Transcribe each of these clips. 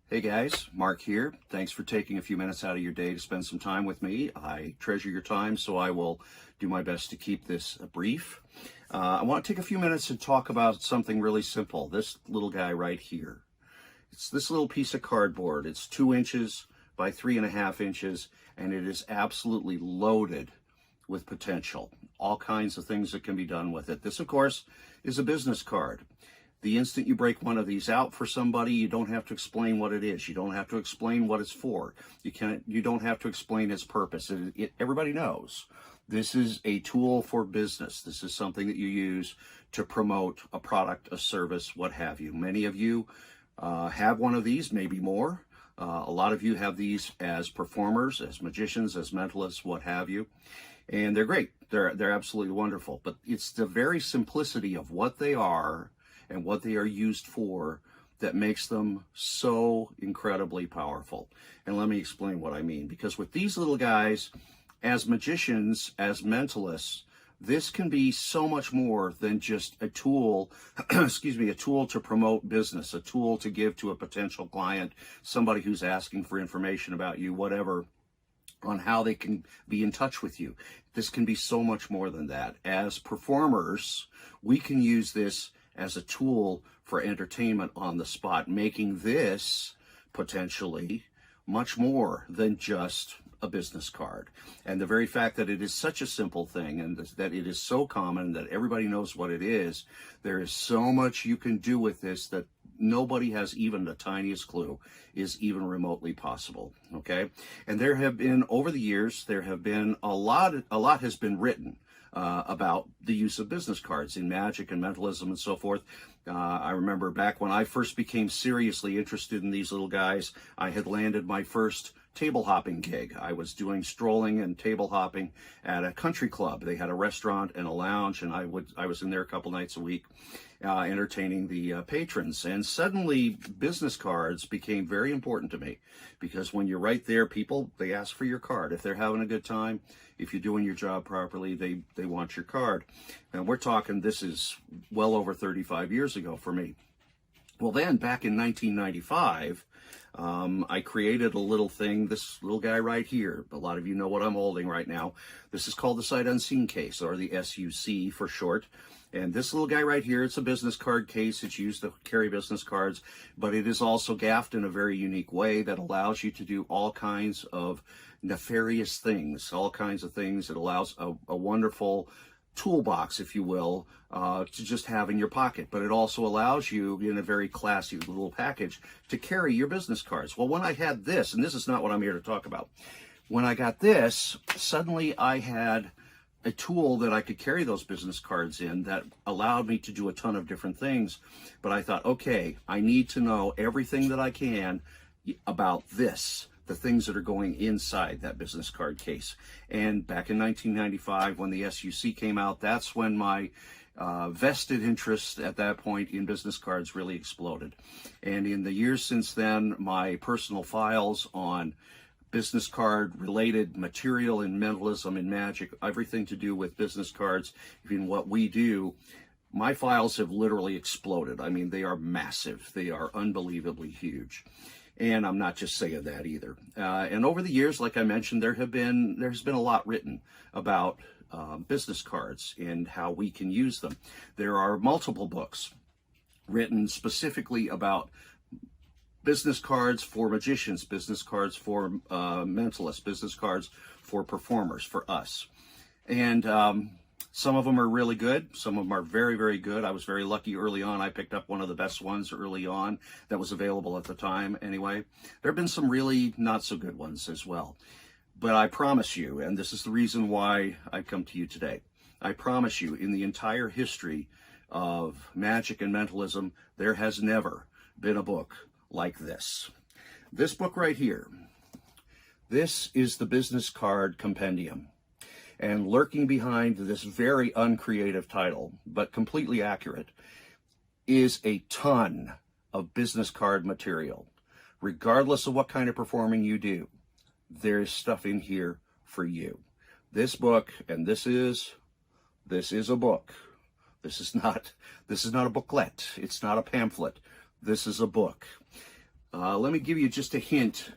Hey guys, Mark here. Thanks for taking a few minutes out of your day to spend some time with me. I treasure your time, so I will do my best to keep this brief. I want to take a few minutes to talk about something really simple. This little guy right here. It's this little piece of cardboard. It's 2 inches by 3.5 inches, and it is absolutely loaded with potential. All kinds of things that can be done with it. This, of course, is a business card. The instant you break one of these out for somebody, you don't have to explain what it is. You don't have to explain what it's for. You don't have to explain its purpose. Everybody knows. This is a tool for business. This is something that you use to promote a product, a service, what have you. Many of you have one of these, maybe more. A lot of you have these as performers, as magicians, as mentalists, what have you. And they're great. They're absolutely wonderful. But it's the very simplicity of what they are and what they are used for that makes them so incredibly powerful. And let me explain what I mean. Because with these little guys, as magicians, as mentalists, this can be so much more than just a tool, excuse me, a tool to promote business, a tool to give to a potential client, somebody who's asking for information about you, whatever, on how they can be in touch with you. This can be so much more than that. As performers, we can use this as a tool for entertainment on the spot, making this potentially much more than just a business card. And the very fact that it is such a simple thing and that it is so common that everybody knows what it is, there is so much you can do with this that nobody has even the tiniest clue is even remotely possible. Okay. And there have been, over the years, there have been a lot has been written about the use of business cards in magic and mentalism and so forth. I remember back when I first became seriously interested in these little guys, I had landed my first table hopping gig. I was doing strolling and table hopping at a country club. They had a restaurant and a lounge, and I was in there a couple nights a week entertaining the patrons. And suddenly business cards became very important to me, because when you're right there, people, they ask for your card. If they're having a good time, if you're doing your job properly, they want your card. And we're talking, this is well over 35 years ago for me. Well, then back in 1995, I created a little thing, this little guy right here. A lot of you know what I'm holding right now. This is called the Sight Unseen case, or the SUC for short. And this little guy right here, it's a business card case. It's used to carry business cards, but it is also gaffed in a very unique way that allows you to do all kinds of nefarious things, all kinds of things. It allows a wonderful toolbox, if you will, to just have in your pocket. But it also allows you, in a very classy little package, to carry your business cards. Well, when I had this, and this is not what I'm here to talk about, when I got this, suddenly I had a tool that I could carry those business cards in that allowed me to do a ton of different things. But I thought, okay, I need to know everything that I can about this, the things that are going inside that business card case. And back in 1995, when the SUC came out, that's when my vested interest at that point in business cards really exploded. And in the years since then, my personal files on business card related material in mentalism and magic, everything to do with business cards, even what we do, my files have literally exploded. I mean, they are massive. They are unbelievably huge. And I'm not just saying that either. And over the years, like I mentioned, there's been a lot written about business cards and how we can use them. There are multiple books written specifically about business cards for magicians, business cards for mentalists, business cards for performers, for us. And some of them are really good. Some of them are very, very good. I was very lucky early on. I picked up one of the best ones early on that was available at the time anyway. There have been some really not so good ones as well. But I promise you, and this is the reason why I come to you today, I promise you, in the entire history of magic and mentalism, there has never been a book like this. This book right here, this is the Business Card Compendium. And lurking behind this very uncreative title, but completely accurate, is a ton of business card material. Regardless of what kind of performing you do, there's stuff in here for you. This book, and this is a book. This is not a booklet. It's not a pamphlet. This is a book. Let me give you just a hint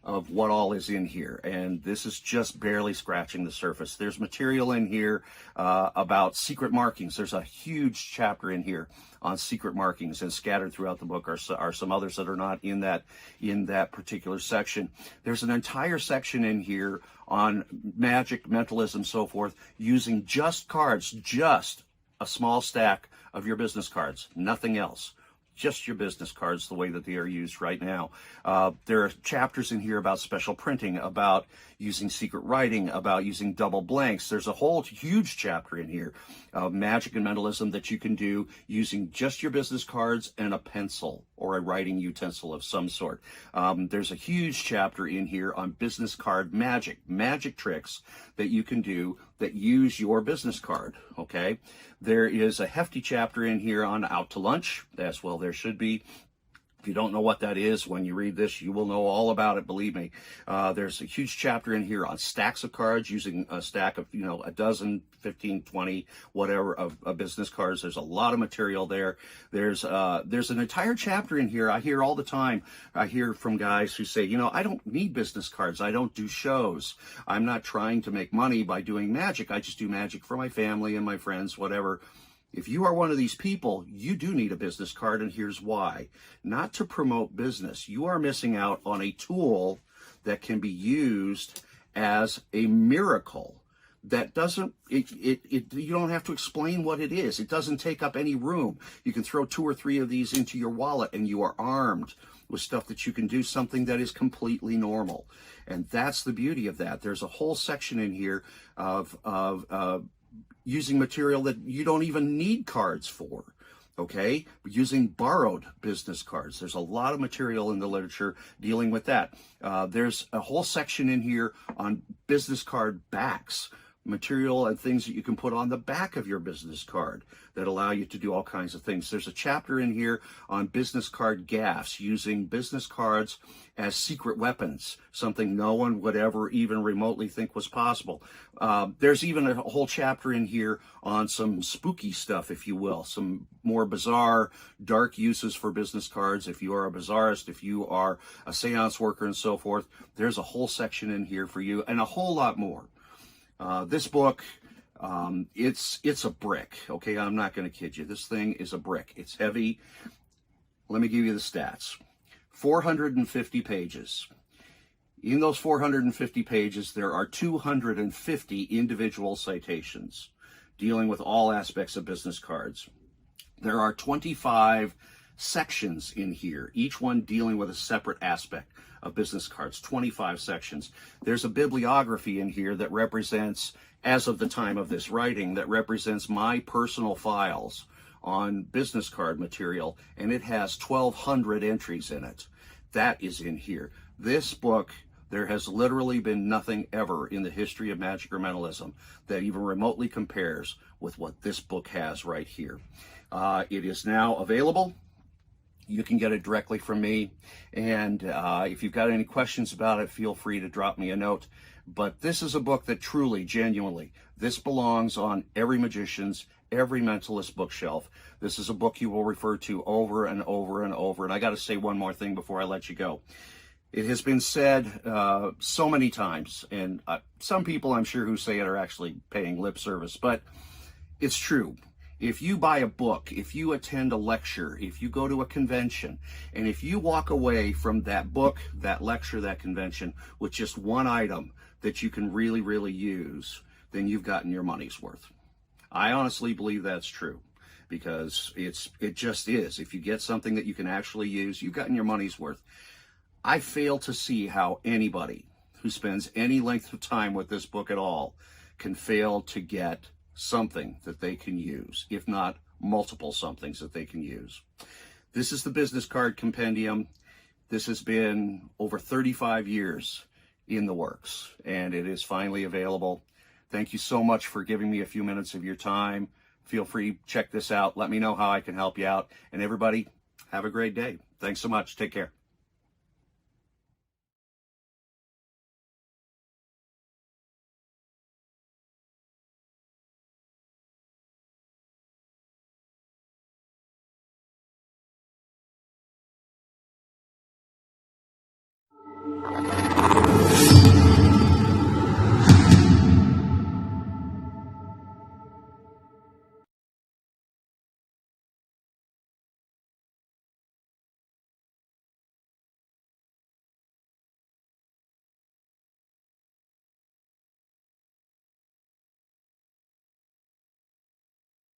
of what all is in here, and this is just barely scratching the surface. There's material in here about secret markings. There's a huge chapter in here on secret markings, and scattered throughout the book are some others that are not in that particular section. There's an entire section in here on magic, mentalism, so forth, using just cards, just a small stack of your business cards, nothing else. Just your business cards the way that they are used right now. There are chapters in here about special printing, about using secret writing, about using double blanks. There's a whole huge chapter in here of magic and mentalism that you can do using just your business cards and a pencil or a writing utensil of some sort. There's a huge chapter in here on business card magic tricks that you can do that use your business card, okay? There is a hefty chapter in here on out to lunch, as well there should be. If you don't know what that is, when you read this, you will know all about it, believe me. There's a huge chapter in here on stacks of cards, using a stack of, a dozen, 15, 20, whatever, of business cards. There's a lot of material there. There's an entire chapter in here. I hear all the time, I hear from guys who say, I don't need business cards. I don't do shows. I'm not trying to make money by doing magic. I just do magic for my family and my friends, whatever. If you are one of these people, you do need a business card, and here's why. Not to promote business. You are missing out on a tool that can be used as a miracle. That doesn't, you don't have to explain what it is. It doesn't take up any room. You can throw 2 or 3 of these into your wallet, and you are armed with stuff that you can do something that is completely normal. And that's the beauty of that. There's a whole section in here of using material that you don't even need cards for, okay? Using borrowed business cards. There's a lot of material in the literature dealing with that. There's a whole section in here on business card backs, material and things that you can put on the back of your business card that allow you to do all kinds of things. There's a chapter in here on business card gaffs, using business cards as secret weapons, something no one would ever even remotely think was possible. There's even a whole chapter in here on some spooky stuff, if you will, some more bizarre, dark uses for business cards. If you are a bizarrist, if you are a seance worker and so forth, there's a whole section in here for you, and a whole lot more. This book, it's a brick, okay? I'm not going to kid you. This thing is a brick. It's heavy. Let me give you the stats. 450 pages. In those 450 pages, there are 250 individual citations dealing with all aspects of business cards. There are 25 sections in here, each one dealing with a separate aspect of business cards, 25 sections. There's a bibliography in here that represents, as of the time of this writing, that represents my personal files on business card material, and it has 1,200 entries in it. That is in here. This book, there has literally been nothing ever in the history of magic or mentalism that even remotely compares with what this book has right here. It is now available. You can get it directly from me. And if you've got any questions about it, feel free to drop me a note. But this is a book that truly, genuinely, this belongs on every magician's, every mentalist bookshelf. This is a book you will refer to over and over and over. And I got to say one more thing before I let you go. It has been said so many times, and some people I'm sure who say it are actually paying lip service, but it's true. If you buy a book, if you attend a lecture, if you go to a convention, and if you walk away from that book, that lecture, that convention with just one item that you can really, really use, then you've gotten your money's worth. I honestly believe that's true, because it just is. If you get something that you can actually use, you've gotten your money's worth. I fail to see how anybody who spends any length of time with this book at all can fail to get something that they can use, if not multiple somethings that they can use. This is the business card compendium. This has been over 35 years in the works, and it is finally available. Thank you so much for giving me a few minutes of your time. Feel free to check this out. Let me know how I can help you out. And everybody, have a great day. Thanks so much. Take care.